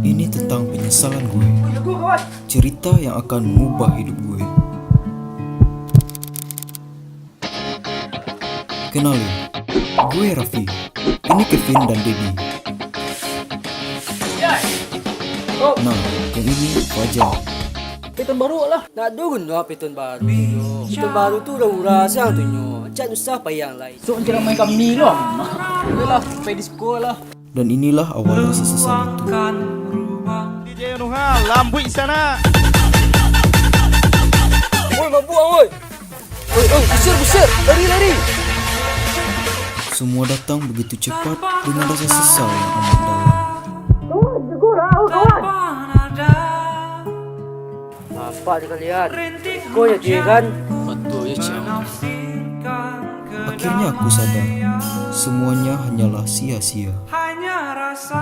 Ini tentang penyesalan gue. Cerita yang akan mengubah hidup gue. Kenalin, gue Raffi. Ini Kevin dan Dedi. Nah, yang ini Fajar. Piton baru lah. Nak dogon no piton baru. Piton baru tu udah urasa tu nyo. Jangan usah payang lain. So anjir main kami lo. Udah lah, pay di sekolah. Dan inilah awal rasa sesal itu. DJ Nuha, lambu sana. Woi, mabuang woi. Woi, busur, lari. Semua datang begitu cepat dengan rasa sesal yang amat dalam. Apa di kalian? Kau ya dia kan? Betul ya ciao. Akhirnya aku sadar, semuanya hanyalah sia-sia. Hanya rasa